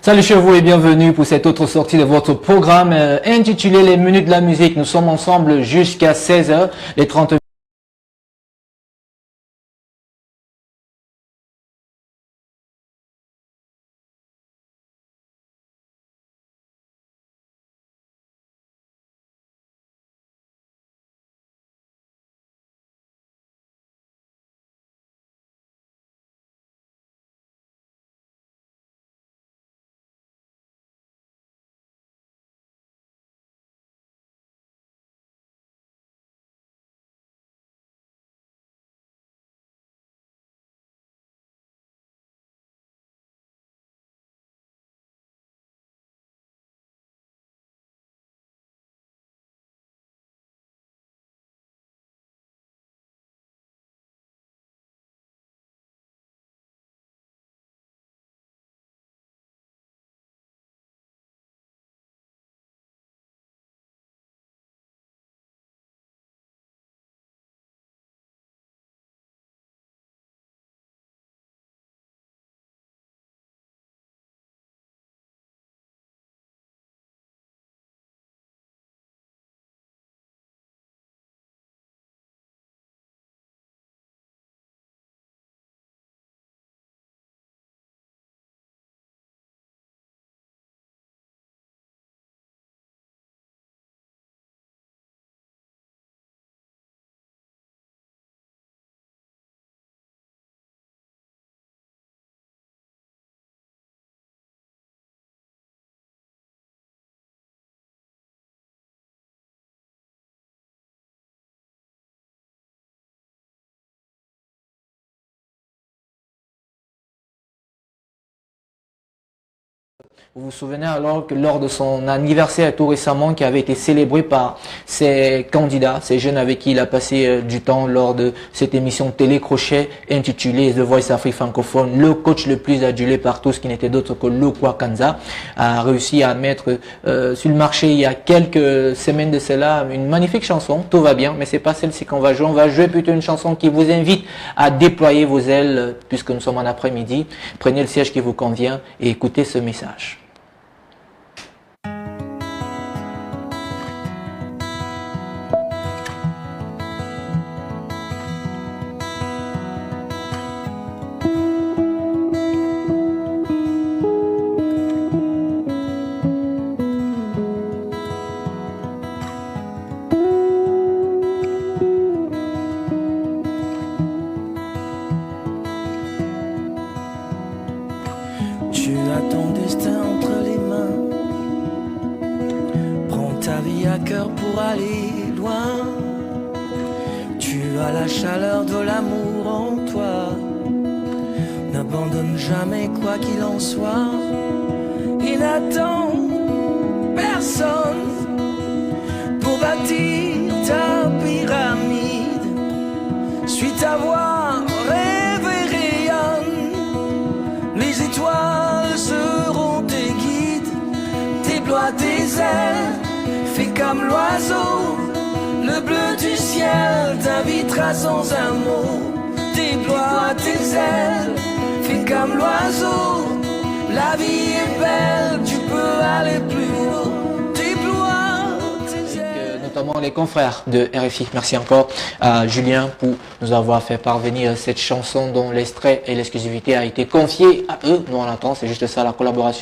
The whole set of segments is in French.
Salut chez vous et bienvenue pour cette autre sortie de votre programme intitulé Les Minutes de la Musique. Nous sommes ensemble jusqu'à 16h, les 30 Vous vous souvenez alors que lors de son anniversaire tout récemment qui avait été célébré par ses candidats, ces jeunes avec qui il a passé du temps lors de cette émission télécrochet intitulée The Voice Afrique francophone, le coach le plus adulé par tous qui n'était d'autre que Lokwa Kanza a réussi à mettre sur le marché il y a quelques semaines de cela une magnifique chanson, Tout va bien, mais c'est pas celle-ci qu'on va jouer, on va jouer plutôt une chanson qui vous invite à déployer vos ailes puisque nous sommes en après-midi. Prenez le siège qui vous convient et écoutez ce message. Tu as ton destin entre les mains. Prends ta vie à cœur pour aller loin. Tu as la chaleur de l'amour en toi. N'abandonne jamais quoi qu'il en soit. Et n'attends personne pour bâtir ta pyramide. Suis ta voix, rêve et rayonne. Les étoiles seront tes guides. Déploie tes ailes, fais comme l'oiseau. Le bleu du ciel t'invitera sans un mot. Déploie tes ailes, fais comme l'oiseau. La vie est belle, tu peux aller plus haut. Déploie tes ailes. Notamment les confrères de RFI. Merci encore à Julien pour nous avoir fait parvenir cette chanson dont l'extrait et l'exclusivité a été confié à eux. Nous on attend, c'est juste ça la collaboration.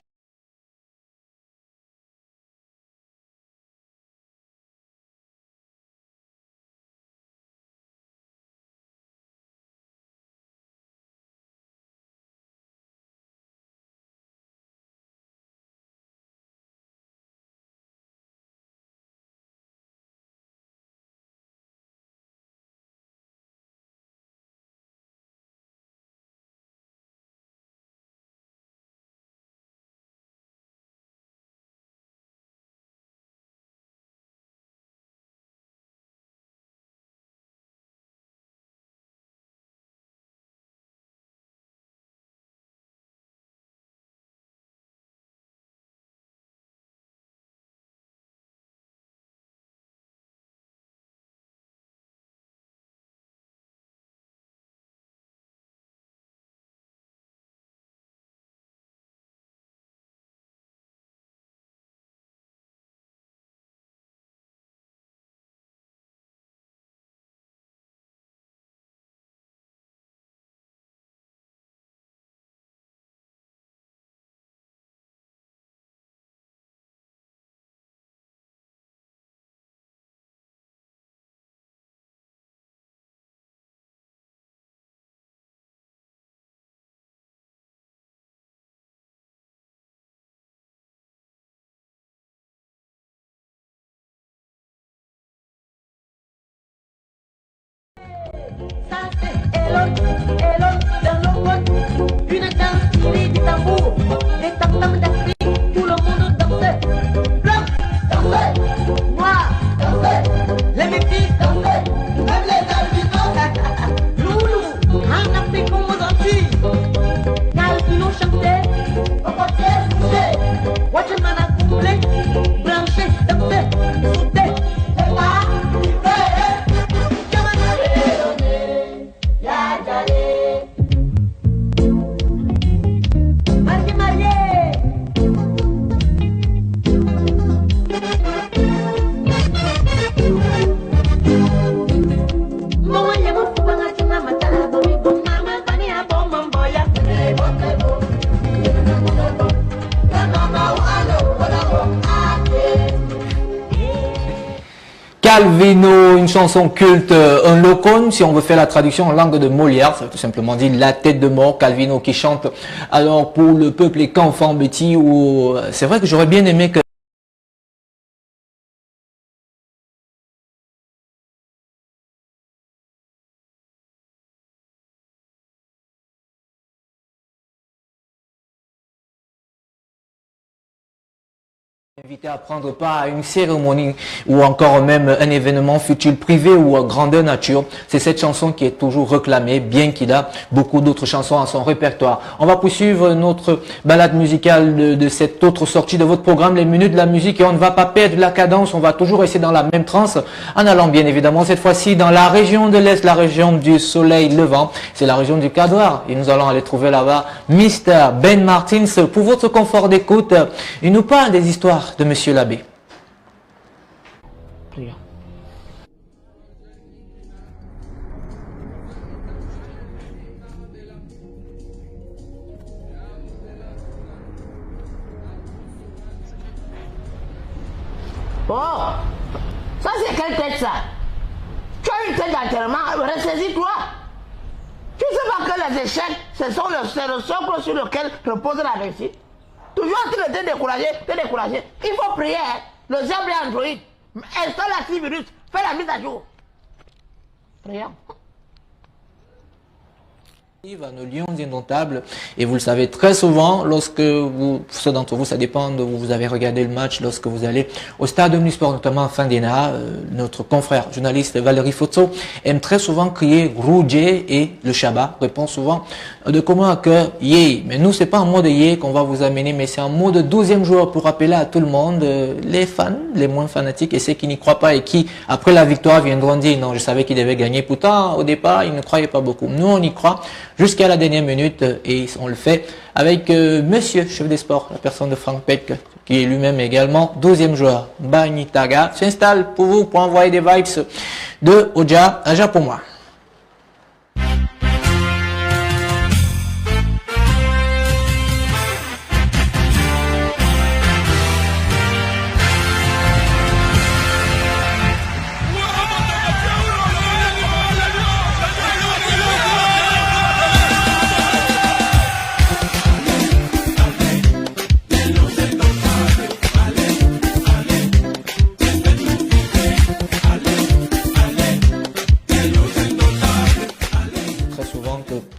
Calvino, une chanson culte, un locon, si on veut faire la traduction en langue de Molière, ça veut tout simplement dire la tête de mort. Calvino qui chante alors pour le peuple et qu'enfant Betty, ou c'est vrai que j'aurais bien aimé que invité à prendre part à une cérémonie ou encore même un événement futur privé ou à grandeur nature. C'est cette chanson qui est toujours réclamée, bien qu'il a beaucoup d'autres chansons à son répertoire. On va poursuivre notre balade musicale de cette autre sortie de votre programme, les minutes de la musique, et on ne va pas perdre la cadence, on va toujours rester dans la même transe, en allant bien évidemment cette fois-ci dans la région de l'Est, la région du soleil levant, c'est la région du Cadre, et nous allons aller trouver là-bas Mr. Ben Martins. Pour votre confort d'écoute, il nous parle des histoires de Monsieur l'abbé. Prions. Oh, ça c'est quelle tête ça? Tu as une tête d'enterrement, ressaisis-toi. Tu sais pas que les échecs, c'est le socle sur lequel repose la réussite. Toujours en train de te décourager. Il faut prier, hein. Le diable est Android. Installe l'antivirus, fais la mise à jour. Prions. À nos lions indomptables, et vous le savez très souvent, lorsque ceux d'entre vous, ça dépend de où vous avez regardé le match, lorsque vous allez au stade Omnisport, notamment en fin d'ENA, notre confrère journaliste Valérie Fotso aime très souvent crier Rouge, et le Shabbat répond souvent de comment que Yé. Mais nous, c'est pas en mode Yé qu'on va vous amener, mais c'est en mode 12e joueur pour rappeler à tout le monde, les fans, les moins fanatiques et ceux qui n'y croient pas et qui, après la victoire, viendront dire non, je savais qu'il devait gagner. Pourtant, au départ, ils ne croyaient pas beaucoup. Nous, on y croit jusqu'à la dernière minute, et on le fait avec monsieur chef des sports, la personne de Franck Peck, qui est lui-même également 12e joueur. Banitaga s'installe pour vous pour envoyer des vibes de Oja Aja pour moi.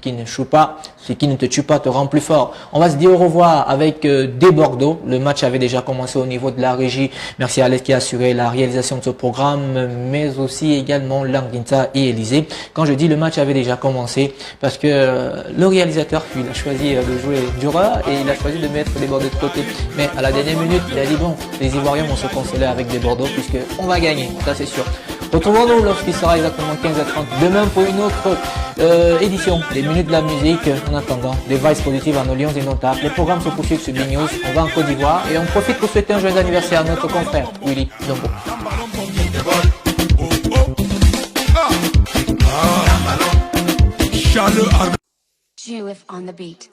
Qui ne choue pas, ce qui ne te tue pas te rend plus fort. On va se dire au revoir avec des Bordeaux. Le match avait déjà commencé au niveau de la régie. Merci à Alex qui a assuré la réalisation de ce programme, mais aussi également Langinta et Élysée. Quand je dis le match avait déjà commencé, parce que le réalisateur, il a choisi de jouer Dureur et il a choisi de mettre les Bordeaux de côté. Mais à la dernière minute, il a dit bon, les Ivoiriens vont se consoler avec des Bordeaux puisque on va gagner, ça c'est sûr. Retrouvons-nous lorsqu'il sera exactement 15h30 demain pour une autre édition des minutes de la musique. En attendant, des vibes positives à nos lions indomptables. Les programmes se poursuivent sur B-News. On va en Côte d'Ivoire et on profite pour souhaiter un joyeux anniversaire à notre confrère Willy Dombo. Jew on the beat.